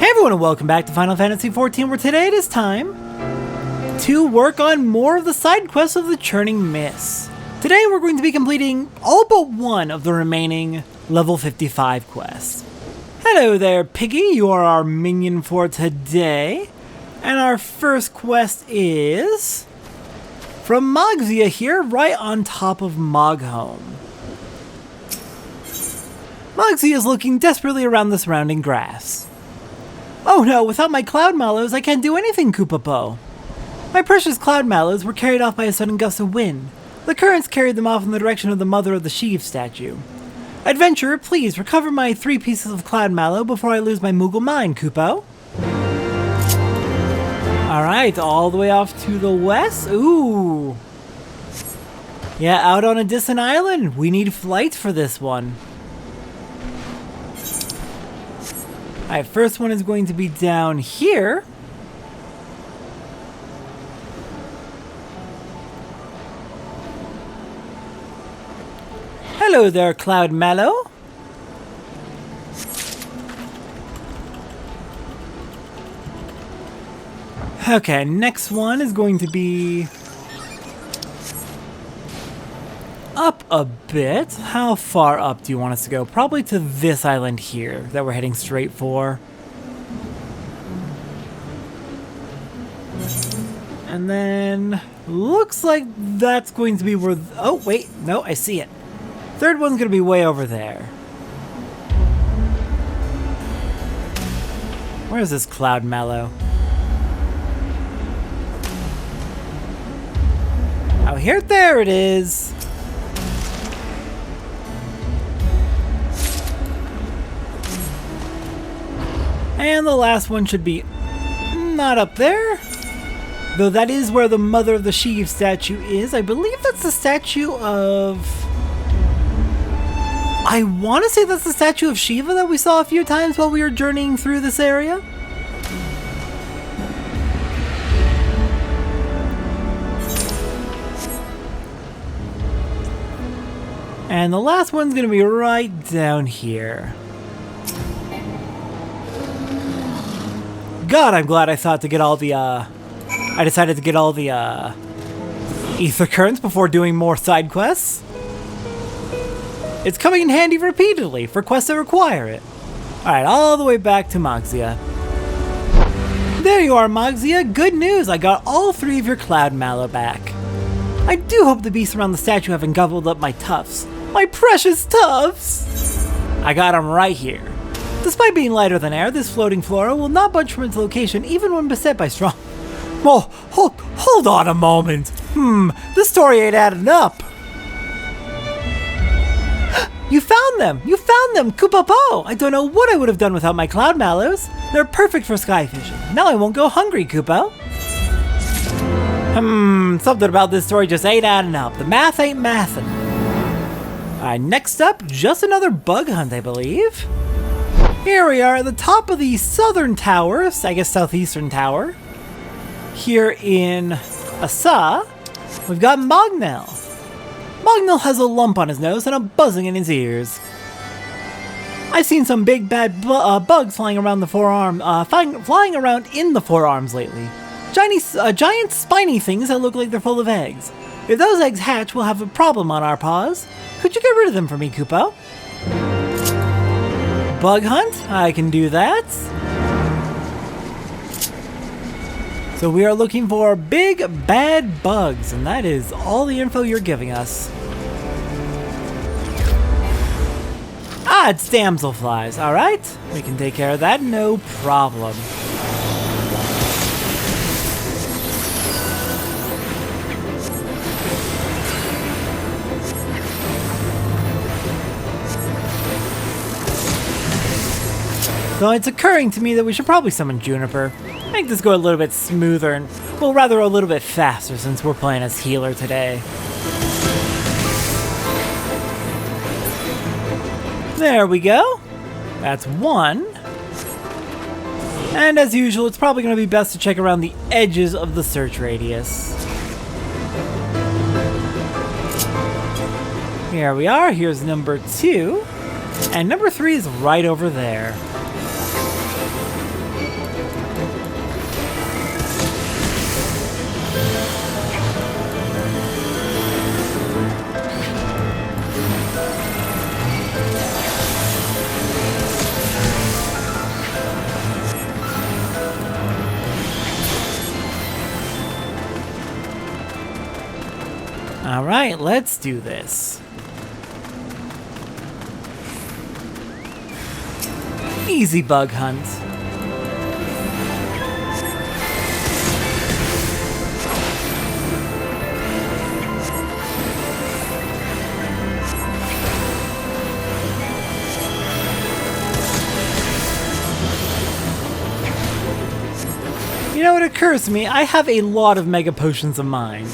Hey everyone and welcome back to Final Fantasy XIV, where today it is time to work on more of the side quests of the Churning Mists. Today we're going to be completing all but one of the remaining level 55 quests. Hello there Piggy, you are our minion for today. And our first quest is from Mogzia here, right on top of Moghome. Mogzia is looking desperately around the surrounding grass. Oh no, without my cloud mallows, I can't do anything, Koopapo. My precious cloud mallows were carried off by a sudden gust of wind. The currents carried them off in the direction of the Mother of the Sheev statue. Adventurer, please recover my 3 pieces of cloud mallow before I lose my Moogle mind, Koopo. Alright, all the way off to the west? Ooh. Yeah, out on a distant island. We need flights for this one. Alright, first one is going to be down here. Hello there, Cloud Mallow. Okay, next one is going to be up a bit. How far up do you want us to go? Probably to this island here that we're heading straight for. And then looks like that's going to be where... Oh, wait. No, I see it. Third one's going to be way over there. Where is this Cloud Mallow? Oh, here, there it is. And the last one should be not up there. Though that is where the Mother of the Sheev statue is. I believe that's the statue of... I want to say that's the statue of Shiva that we saw a few times while we were journeying through this area. And the last one's going to be right down here. God, I'm glad I thought to get all the, I decided to get all the, ether currents before doing more side quests. It's coming in handy repeatedly for quests that require it. Alright, all the way back to Mogzia. There you are, Mogzia. Good news, I got all 3 of your cloud mallow back. I do hope the beasts around the statue haven't gobbled up my tufts. My precious tufts! I got them right here. Despite being lighter than air, this floating flora will not budge from its location even when beset by strong... Oh, hold on a moment. This story ain't adding up. You found them! You found them, Koopapo! I don't know what I would have done without my cloud mallows. They're perfect for sky fishing. Now I won't go hungry, Koopo. Something about this story just ain't adding up. The math ain't mathin'. Alright, next up, just another bug hunt, I believe. Here we are at the top of the southern tower, I guess southeastern tower. Here in Asa, we've got Mognell. Mognell has a lump on his nose and a buzzing in his ears. I've seen some big bad bugs flying around the forearm, flying around in the forearms lately. Giant spiny things that look like they're full of eggs. If those eggs hatch, we'll have a problem on our paws. Could you get rid of them for me, Koopo? Bug hunt? I can do that. So we are looking for big bad bugs, and that is all the info you're giving us. Ah, it's damselflies. Alright, we can take care of that, no problem. So it's occurring to me that we should probably summon Juniper. Make this go a little bit smoother and, well, rather a little bit faster since we're playing as healer today. There we go. That's 1. And as usual, it's probably going to be best to check around the edges of the search radius. Here we are. Here's number 2. And number 3 is right over there. Alright, let's do this. Easy bug hunt. You know, it occurs to me, I have a lot of Mega Potions of mine.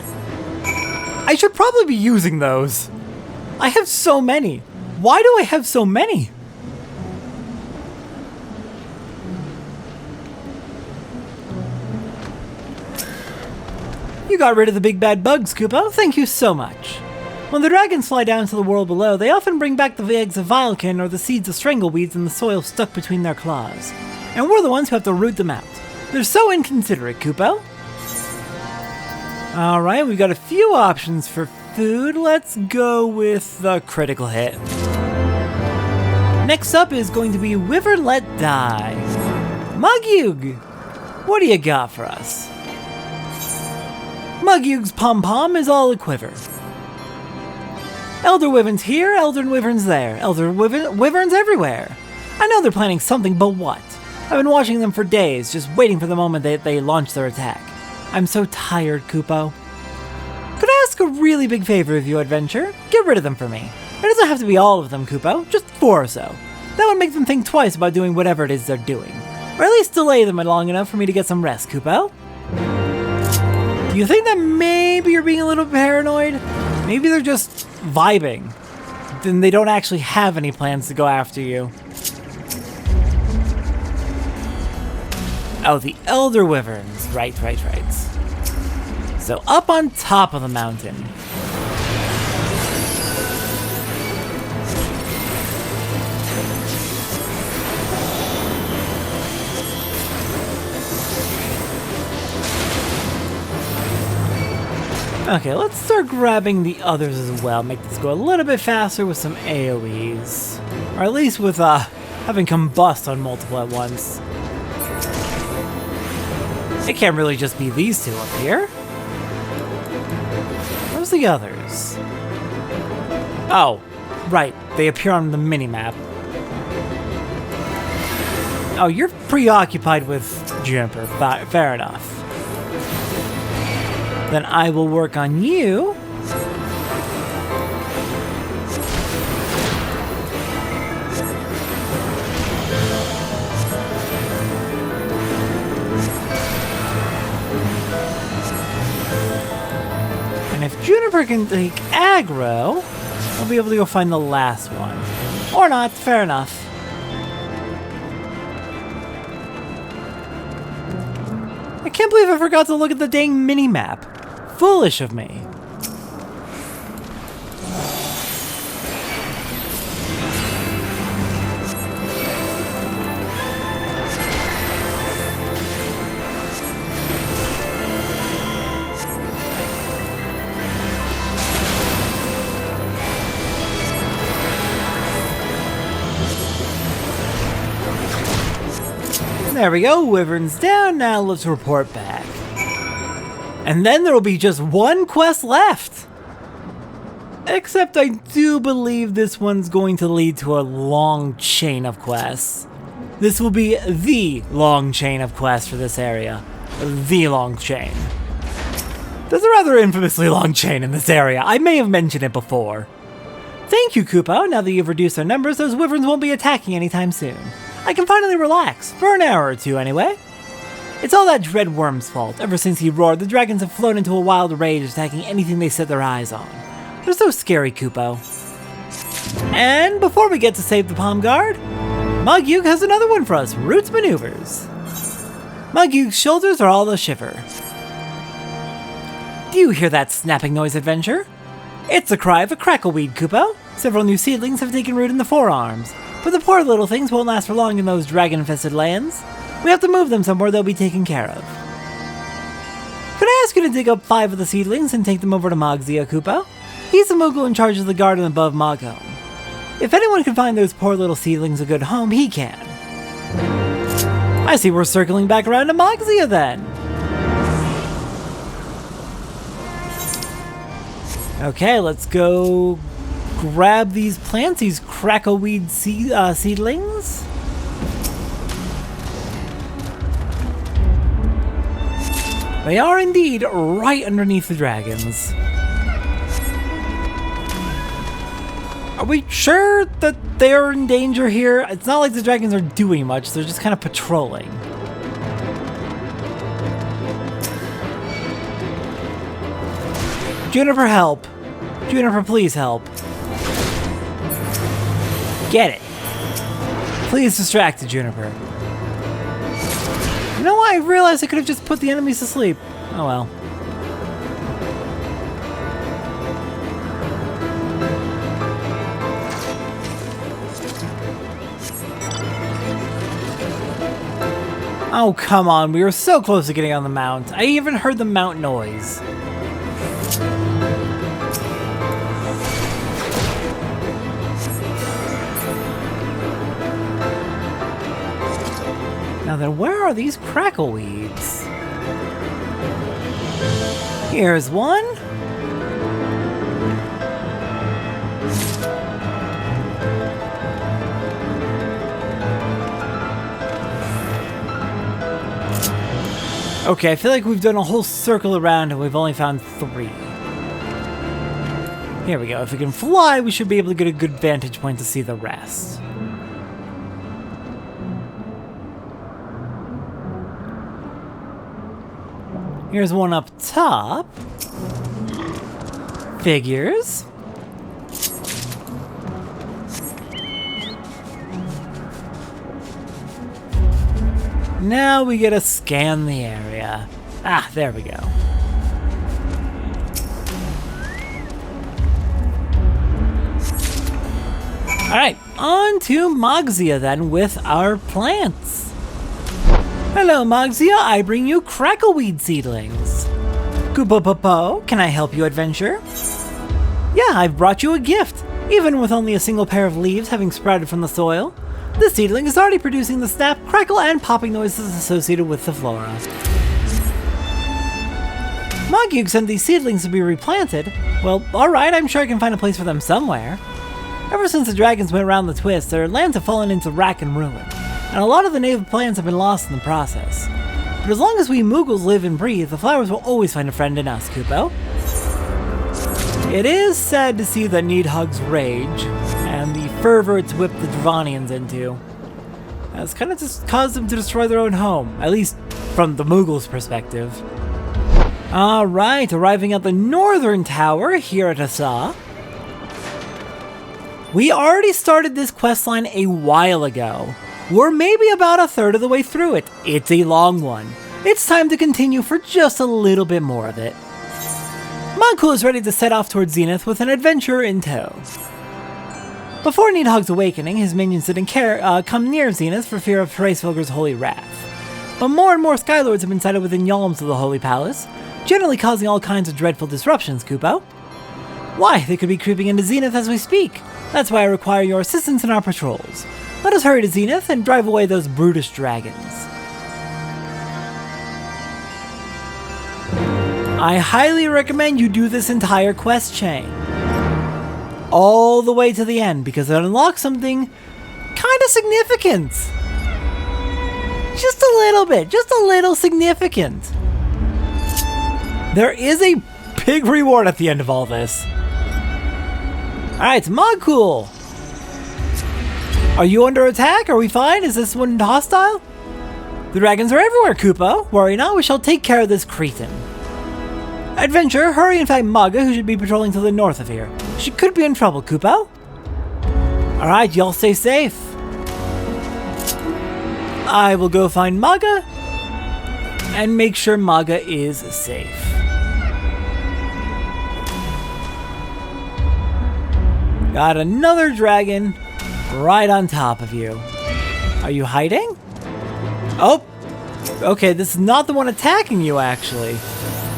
I should probably be using those. I have so many. Why do I have so many? You got rid of the big bad bugs, Koopa. Thank you so much. When the dragons fly down to the world below, they often bring back the eggs of Vilekin or the seeds of strangleweeds in the soil stuck between their claws. And we're the ones who have to root them out. They're so inconsiderate, Koopa. Alright, we've got a few options for food. Let's go with the critical hit. Next up is going to be Wyvern Let Die. Mugyug, what do you got for us? Mugyug's pom-pom is all a quiver. Elder Wyvern's here, Elder Wyvern's there. Elder Wyverns everywhere. I know they're planning something, but what? I've been watching them for days, just waiting for the moment that they launch their attack. I'm so tired, Kupo. Could I ask a really big favor of you, Adventure? Get rid of them for me. It doesn't have to be all of them, Kupo, just 4 or so. That would make them think twice about doing whatever it is they're doing. Or at least delay them long enough for me to get some rest, Kupo. Do you think that maybe you're being a little paranoid? Maybe they're just vibing. Then they don't actually have any plans to go after you. Oh, the Elder Wyverns. Right. So up on top of the mountain. Okay, let's start grabbing the others as well. Make this go a little bit faster with some AoEs. Or at least with having combust on multiple at once. It can't really just be these two up here. Where's the others? Oh, right. They appear on the minimap. Oh, you're preoccupied with Juniper. Fair enough. Then I will work on you. And if Juniper can take aggro, I'll be able to go find the last one. Or not, fair enough. I can't believe I forgot to look at the dang mini-map. Foolish of me. There we go, Wyvern's down, now let's report back. And then there will be just one quest left! Except I do believe this one's going to lead to a long chain of quests. This will be the long chain of quests for this area. The long chain. There's a rather infamously long chain in this area, I may have mentioned it before. Thank you, Koopa, now that you've reduced their numbers, those Wyverns won't be attacking anytime soon. I can finally relax, for an hour or two anyway. It's all that dread worm's fault. Ever since he roared, the dragons have flown into a wild rage, attacking anything they set their eyes on. They're so scary, Kupo. And before we get to save the Pomguard, Mugyug has another one for us, Roots Maneuvers. Mugyug's shoulders are all a shiver. Do you hear that snapping noise, Adventure? It's the cry of a crackleweed, Kupo. Several new seedlings have taken root in the forearms. But the poor little things won't last for long in those dragon-infested lands. We have to move them somewhere they'll be taken care of. Could I ask you to dig up 5 of the seedlings and take them over to Mogzia, Kupo? He's the Moogle in charge of the garden above Moghome. If anyone can find those poor little seedlings a good home, he can. I see we're circling back around to Mogzia then. Okay, let's go grab these plants, these crackleweed seedlings. They are indeed right underneath the dragons. Are we sure that they're in danger here? It's not like the dragons are doing much, they're just kind of patrolling. Juniper, help. Juniper, please help. Get it. Please distract the Juniper. You know what? I realized I could have just put the enemies to sleep. Oh well. Oh, come on. We were so close to getting on the mount. I even heard the mount noise. Now then, where are these crackleweeds? Here's one. Okay, I feel like we've done a whole circle around and we've only found 3. Here we go. If we can fly, we should be able to get a good vantage point to see the rest. Here's one up top. Figures. Now we get to scan the area. Ah, there we go. Alright, on to Mogzia then with our plants. Hello, Mogzia. I bring you crackleweed seedlings. Goopopopo, can I help you, adventure? Yeah, I've brought you a gift. Even with only a single pair of leaves having sprouted from the soil, this seedling is already producing the snap, crackle, and popping noises associated with the flora. Mogyug sent these seedlings to be replanted. Well, alright, I'm sure I can find a place for them somewhere. Ever since the dragons went around the twist, their lands have fallen into rack and ruin, and a lot of the native plants have been lost in the process. But as long as we Moogles live and breathe, the flowers will always find a friend in us, Kupo. It is sad to see the Needhug's rage, and the fervor it's whipped the Dravanians into. It's kind of just caused them to destroy their own home, at least from the Moogles' perspective. Alright, arriving at the northern tower here at Asa. We already started this questline a while ago. We're maybe about a third of the way through it. It's a long one. It's time to continue for just a little bit more of it. Moogle is ready to set off towards Zenith with an adventurer in tow. Before Needhog's awakening, his minions didn't come near Zenith for fear of Hraesvelgur's holy wrath. But more and more Skylords have been sighted within yalms of the Holy Palace, generally causing all kinds of dreadful disruptions, Kupo. Why, they could be creeping into Zenith as we speak. That's why I require your assistance in our patrols. Let us hurry to Zenith and drive away those brutish dragons. I highly recommend you do this entire quest chain. All the way to the end, because it unlocks something kind of significant. Just a little bit, just a little significant. There is a big reward at the end of all this. Alright, Moogle. Are you under attack? Are we fine? Is this one hostile? The dragons are everywhere, Kupo. Worry not, we shall take care of this cretin. Adventurer, hurry and find Maga, who should be patrolling to the north of here. She could be in trouble, Kupo. Alright, y'all stay safe. I will go find Maga and make sure Maga is safe. Got another dragon right on top of you. Are you hiding? Oh, okay, this is not the one attacking you, actually.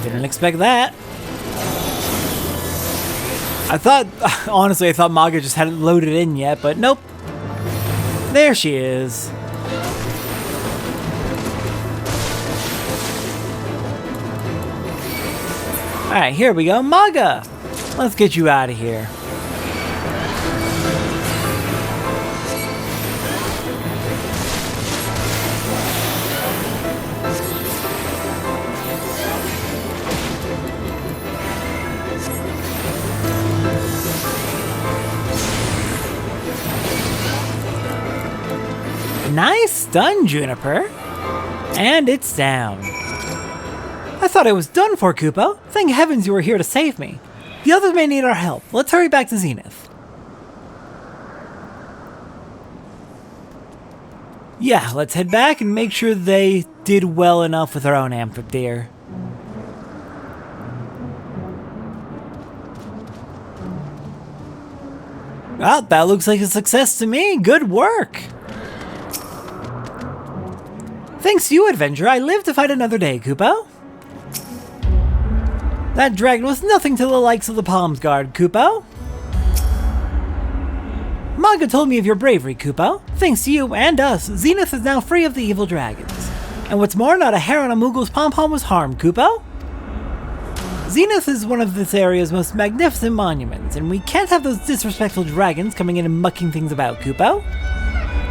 Didn't expect that. Honestly, I thought Maga just hadn't loaded in yet, but nope. There she is. Alright, here we go, Maga! Let's get you out of here. Nice stun, Juniper. And it's down. I thought I was done for, Kupo. Thank heavens you were here to save me. The others may need our help. Let's hurry back to Zenith. Yeah, let's head back and make sure they did well enough with our own amphitheater. Well, that looks like a success to me. Good work. Thanks to you, Adventure, I live to fight another day, Kupo. That dragon was nothing to the likes of the Pomguard, Kupo. Maga told me of your bravery, Kupo. Thanks to you and us, Zenith is now free of the evil dragons. And what's more, not a hair on a Moogle's pom-pom was harmed, Kupo. Zenith is one of this area's most magnificent monuments, and we can't have those disrespectful dragons coming in and mucking things about, Kupo.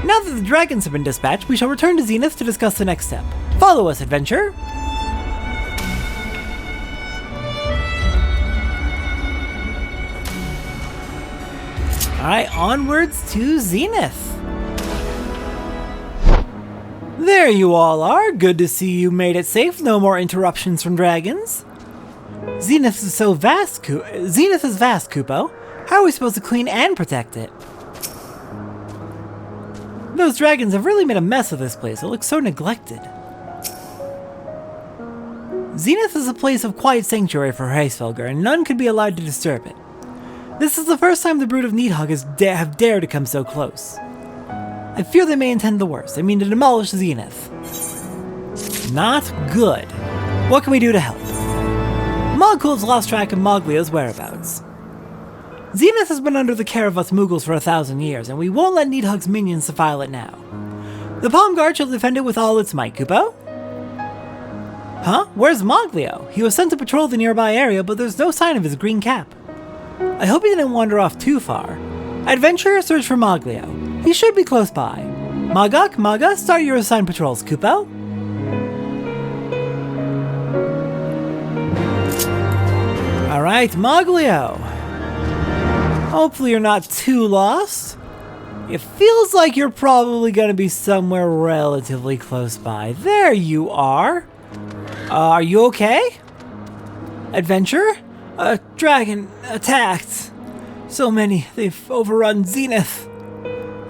Now that the dragons have been dispatched, we shall return to Zenith to discuss the next step. Follow us, Adventure! Alright, onwards to Zenith. There you all are. Good to see you made it safe. No more interruptions from dragons. Zenith is vast, Kupo. How are we supposed to clean and protect it? Those dragons have really made a mess of this place. It looks so neglected. Zenith is a place of quiet sanctuary for Hraesvelgr, and none could be allowed to disturb it. This is the first time the brood of Needhog have dared to come so close. I fear they may intend the worst. I mean to demolish Zenith. Not good. What can we do to help? Mogul's lost track of Moglio's whereabouts. Zenith has been under the care of us Moogles for 1,000 years, and we won't let Needhog's minions defile it now. The Pomguard shall defend it with all its might, Kupo. Huh? Where's Moglio? He was sent to patrol the nearby area, but there's no sign of his green cap. I hope he didn't wander off too far. Adventurer, search for Moglio. He should be close by. Maga, start your assigned patrols, Kupo. Alright, Moglio. Hopefully you're not too lost. It feels like you're probably going to be somewhere relatively close by. There you are. Are you okay? Adventure? A dragon attacked. So many, they've overrun Zenith.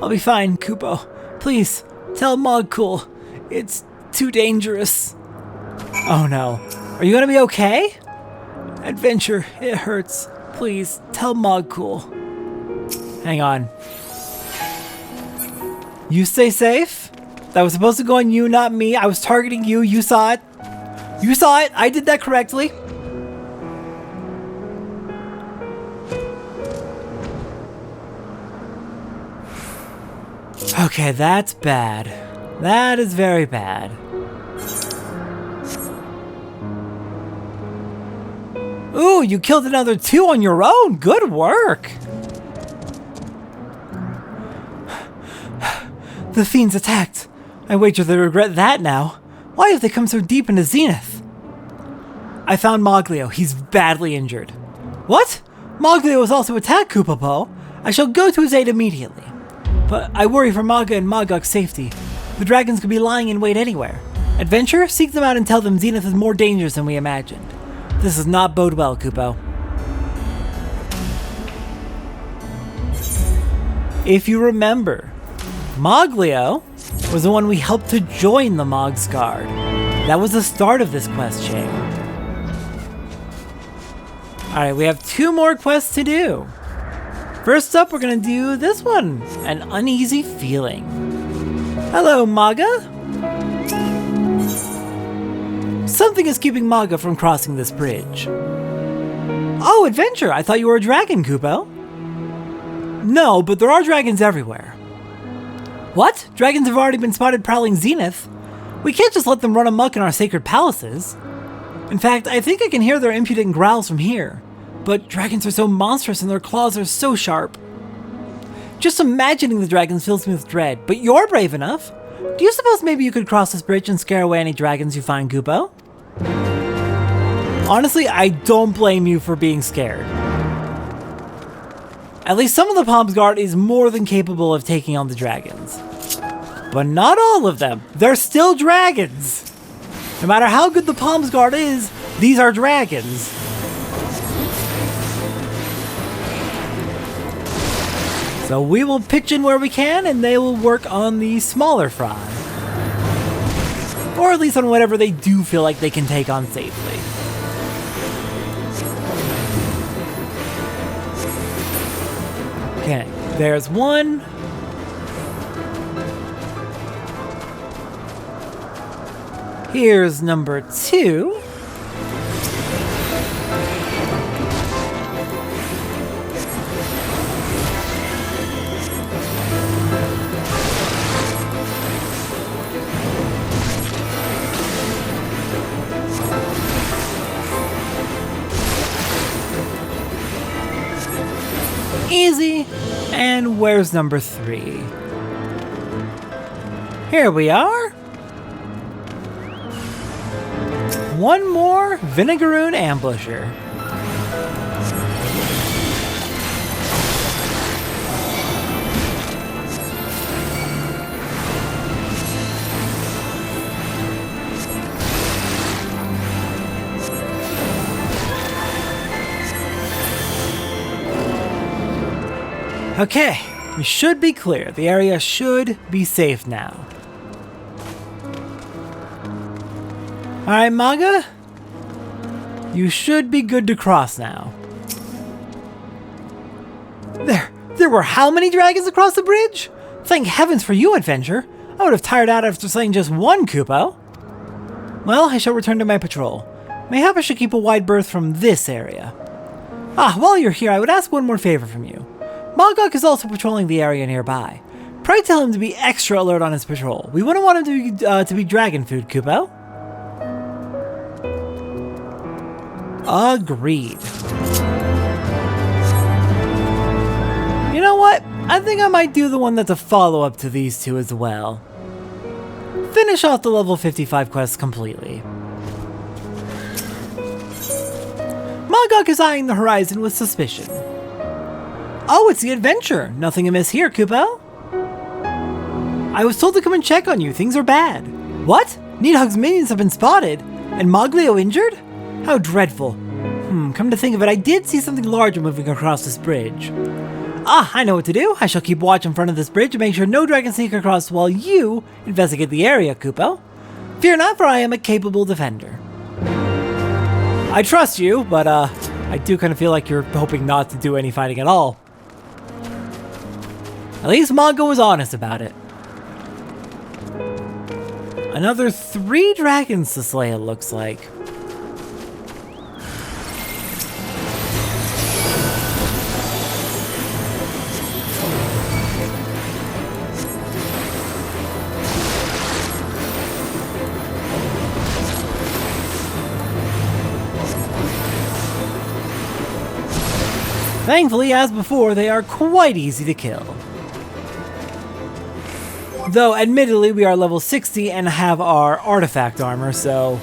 I'll be fine, Kupo. Please, tell Mogul. It's too dangerous. Oh no. Are you going to be okay? Adventure, it hurts. Please, tell Mogul. Hang on. You stay safe? That was supposed to go on you, not me. I was targeting you. You saw it. You saw it. I did that correctly. Okay, that's bad. That is very bad. Ooh, you killed another 2 on your own. Good work. The fiends attacked. I wager they regret that now. Why have they come so deep into Zenith? I found Moglio. He's badly injured. What? Moglio was also attacked, Kupopo. I shall go to his aid immediately. But I worry for Maga and Mogok's safety. The dragons could be lying in wait anywhere. Adventure, seek them out and tell them Zenith is more dangerous than we imagined. This does not bode well, Kupo. If you remember, Moglio was the one we helped to join the Mog's Guard. That was the start of this quest chain. Alright, we have 2 more quests to do. First up, we're gonna do this one, An Uneasy Feeling. Hello, Maga. Something is keeping Maga from crossing this bridge. Oh, Adventure, I thought you were a dragon, Kupo. No, but there are dragons everywhere. What? Dragons have already been spotted prowling Zenith? We can't just let them run amok in our sacred palaces. In fact, I think I can hear their impudent growls from here. but dragons are so monstrous and their claws are so sharp. Just imagining the dragons fills me with dread, but you're brave enough. Do you suppose maybe you could cross this bridge and scare away any dragons you find, Kupo? Honestly, I don't blame you for being scared. At least some of the Pomguard is more than capable of taking on the dragons. But not all of them. They're still dragons. No matter how good the Pomguard is, these are dragons. So we will pitch in where we can, and they will work on the smaller fry. Or at least on whatever they do feel like they can take on safely. Okay, there's one. Here's number 2. Easy. And where's number 3? Here we are. One more Vinegaroon Ambusher. Okay, we should be clear. The area should be safe now. Alright, Maga. You should be good to cross now. There were how many dragons across the bridge? Thank heavens for you, adventure. I would have tired out after slaying just one, Kupo. Well, I shall return to my patrol. Mayhap I should keep a wide berth from this area. Ah, while you're here, I would ask one more favor from you. Mogok is also patrolling the area nearby. Pray tell him to be extra alert on his patrol. We wouldn't want him to be dragon food, Kupo. Agreed. You know what? I think I might do the one that's a follow-up to these two as well. Finish off the level 55 quest completely. Mogok is eyeing the horizon with suspicion. Oh, it's the adventure. Nothing amiss here, Kupo. I was told to come and check on you. Things are bad. What? Needhug's minions have been spotted? And Moglio injured? How dreadful. Come to think of it, I did see something larger moving across this bridge. Ah, I know what to do. I shall keep watch in front of this bridge and make sure no dragons sneak across while you investigate the area, Kupo. Fear not, for I am a capable defender. I trust you, but I do kind of feel like you're hoping not to do any fighting at all. At least Mongo was honest about it. Another 3 dragons to slay, it looks like. Thankfully, as before, they are quite easy to kill. Though, admittedly, we are level 60 and have our artifact armor, so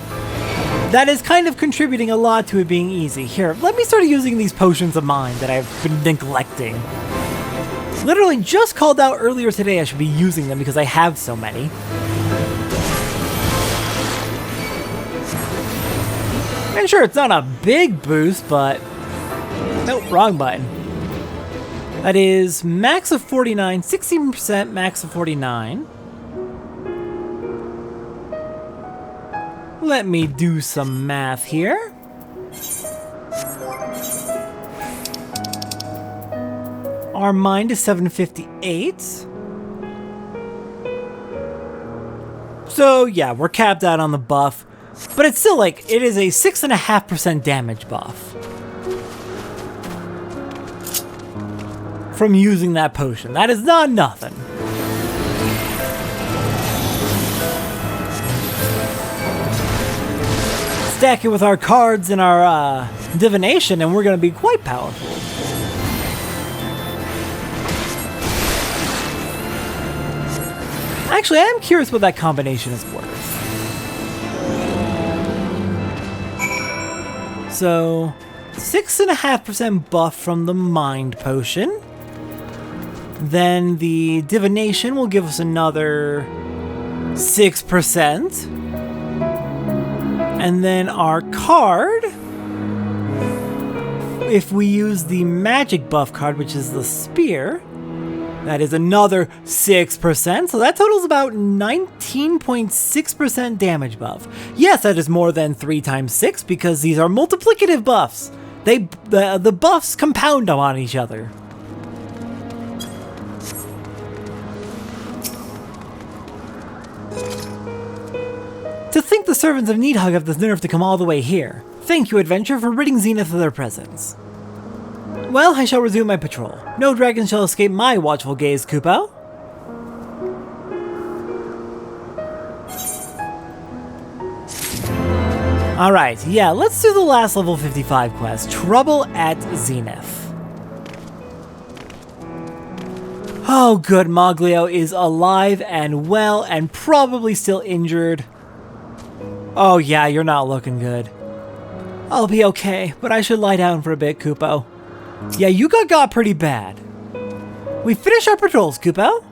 that is kind of contributing a lot to it being easy. Here, let me start using these potions of mine that I've been neglecting. Literally just called out earlier today I should be using them because I have so many. And sure, it's not a big boost, but... Nope, wrong button. That is max of 49, 16% max of 49. Let me do some math here. Our mind is 758. So yeah, we're capped out on the buff, but it's still like, it is a 6.5% damage buff from using that potion. That is not nothing. stack it with our cards and our divination, and we're going to be quite powerful. Actually, I am curious what that combination is worth. So, 6.5% buff from the Mind Potion. Then the Divination will give us another 6%. And then our card, if we use the Magic buff card, which is the Spear, that is another 6%, so that totals about 19.6% damage buff. Yes, that is more than 3 times 6 because these are multiplicative buffs. The buffs compound on each other. To think the servants of Needhog have the nerve to come all the way here. Thank you, Adventure, for ridding Zenith of their presence. Well, I shall resume my patrol. No dragon shall escape my watchful gaze, Kupo. Alright, yeah, let's do the last level 55 quest, Trouble at Zenith. Oh good, Moglio is alive and well and probably still injured. Oh yeah, you're not looking good. I'll be okay, but I should lie down for a bit, Kupo. Yeah, you got pretty bad. We finished our patrols, Kupo.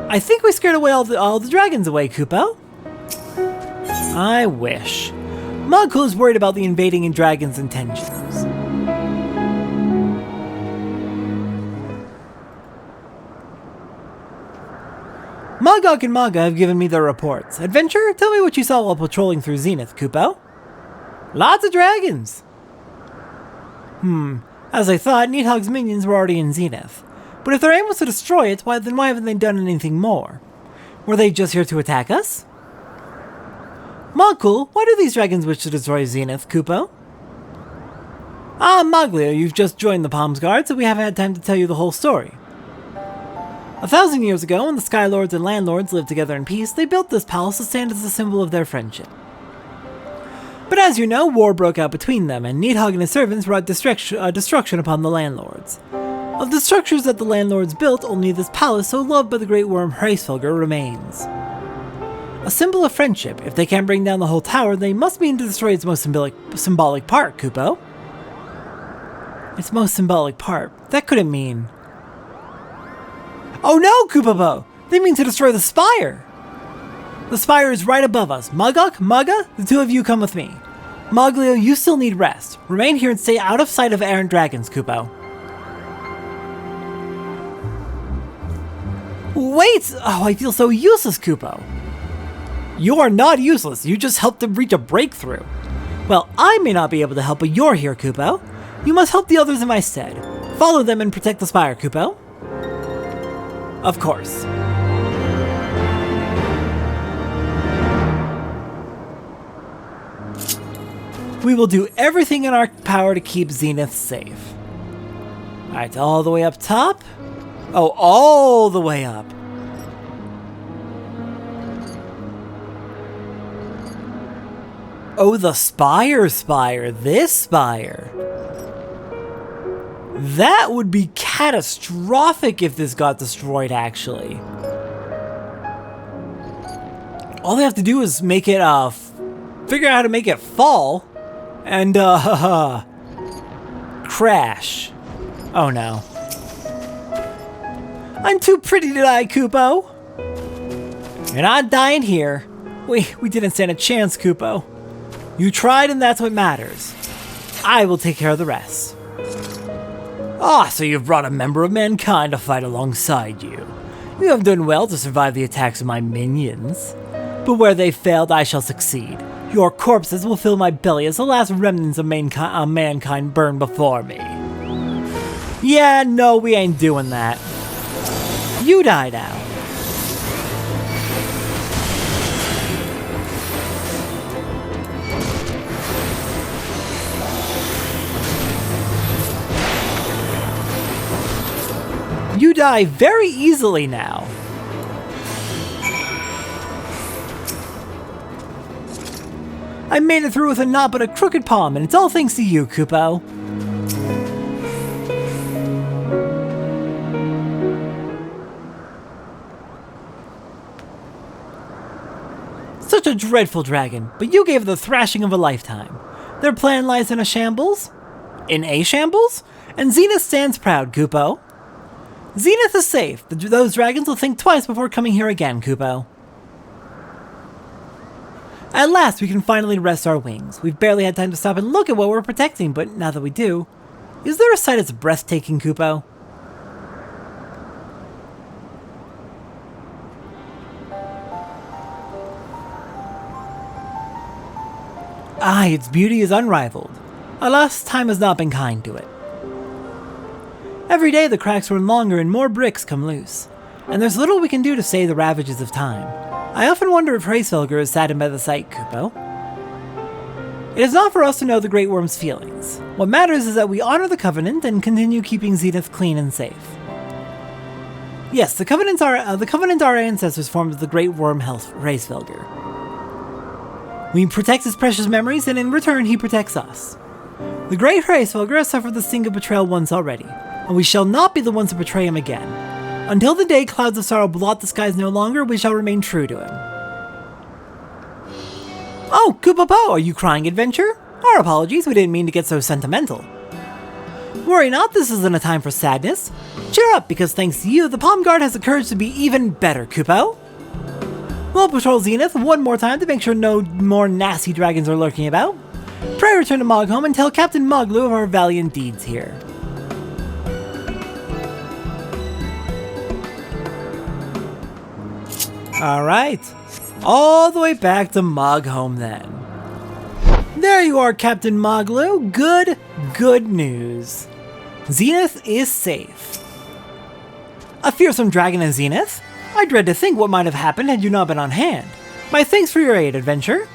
I think we scared away all the dragons away, Kupo. I wish. Moogle is worried about the invading and dragons' intentions. Mogok and Maga have given me their reports. Adventurer, tell me what you saw while patrolling through Zenith, Kupo. Lots of dragons. As I thought, Needhog's minions were already in Zenith. But if their aim was to destroy it, then why haven't they done anything more? Were they just here to attack us? Mogul, why do these dragons wish to destroy Zenith, Kupo? Ah, Moglio, you've just joined the Pomguard, so we haven't had time to tell you the whole story. 1,000 years ago, when the Skylords and Landlords lived together in peace, they built this palace to stand as a symbol of their friendship. But as you know, war broke out between them, and Needhog and his servants brought destruction upon the Landlords. Of the structures that the Landlords built, only this palace, so loved by the great worm Hraesvelgr, remains. A symbol of friendship. If they can't bring down the whole tower, they must mean to destroy its most symbolic part, Kupo. Its most symbolic part. That couldn't mean... Oh no, Kupo! They mean to destroy the spire! The spire is right above us. Mogok, Maga, the two of you come with me. Moglio, you still need rest. Remain here and stay out of sight of errant dragons, Kupo. Wait! Oh, I feel so useless, Kupo. You are not useless. You just helped them reach a breakthrough. Well, I may not be able to help, but you're here, Kupo. You must help the others in my stead. Follow them and protect the spire, Kupo. Of course. We will do everything in our power to keep Zenith safe. Alright, all the way up top. Oh, all the way up. Oh, the spire. This spire. That would be catastrophic if this got destroyed, actually. All they have to do is make it, figure out how to make it fall. And, crash. Oh no. I'm too pretty to die, Kupo. You're not dying here. We didn't stand a chance, Kupo. You tried and that's what matters. I will take care of the rest. Ah, so you've brought a member of mankind to fight alongside you. You have done well to survive the attacks of my minions. But where they failed, I shall succeed. Your corpses will fill my belly as the last remnants of mankind burn before me. Yeah, no, we ain't doing that. You die now. You die very easily now. I made it through with a not but a crooked palm, and it's all thanks to you, Kupo. Such a dreadful dragon, but you gave the thrashing of a lifetime. Their plan lies in a shambles? In a shambles? And Zenith stands proud, Kupo. Zenith is safe. Those dragons will think twice before coming here again, Kupo. At last, we can finally rest our wings. We've barely had time to stop and look at what we're protecting, but now that we do, is there a sight as breathtaking, Kupo? Aye, its beauty is unrivaled. Alas, time has not been kind to it. Every day the cracks run longer and more bricks come loose, and there's little we can do to stay the ravages of time. I often wonder if Heavensward is saddened by the sight, Kupo. It is not for us to know the Great Worm's feelings. What matters is that we honor the Covenant and continue keeping Zenith clean and safe. Yes, the Covenant our ancestors formed with the Great Worm Heavensward. We protect his precious memories, and in return he protects us. The Great Heavensward has suffered the sting of betrayal once already, and we shall not be the ones to betray him again. Until the day clouds of sorrow blot the skies no longer, we shall remain true to him. Oh, Kupo, are you crying, Adventure? Our apologies, we didn't mean to get so sentimental. Worry not, this isn't a time for sadness. Cheer up, because thanks to you, the Pomguard has the courage to be even better, Kupo. We'll patrol Zenith one more time to make sure no more nasty dragons are lurking about. Pray return to Moghome and tell Captain Mallow of our valiant deeds here. Alright, all the way back to Moghome then. There you are, Captain Mallow. Good news. Zenith is safe. A fearsome dragon in Zenith? I dread to think what might have happened had you not been on hand. My thanks for your aid, Adventure.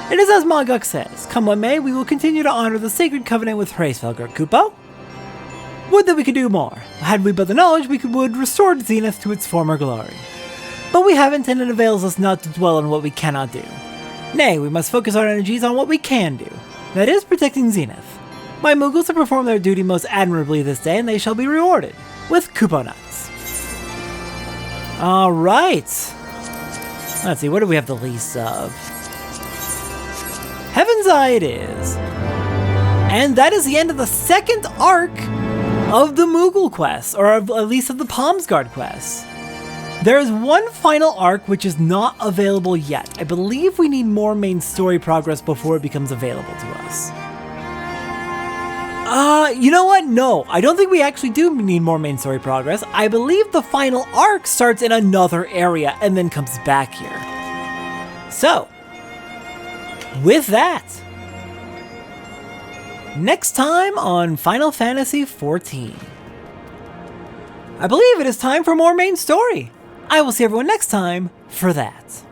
It is as Mogok says, come what may, we will continue to honor the sacred covenant with Heavensward, Kupo. Would that we could do more. Had we but the knowledge, we would restore Zenith to its former glory. But we haven't, and it avails us not to dwell on what we cannot do. Nay, we must focus our energies on what we can do. That is, protecting Zenith. My Moogles have performed their duty most admirably this day, and they shall be rewarded with Kupo Nuts. Alright. Let's see, what do we have the least of? Heaven's Eye it is. And that is the end of the second arc of the Moogle quest, or at least of the Pomguard quest. There is one final arc which is not available yet. I believe we need more main story progress before it becomes available to us. You know what? No, I don't think we actually do need more main story progress. I believe the final arc starts in another area and then comes back here. So, with that, next time on Final Fantasy XIV, I believe it is time for more main story. I will see everyone next time for that.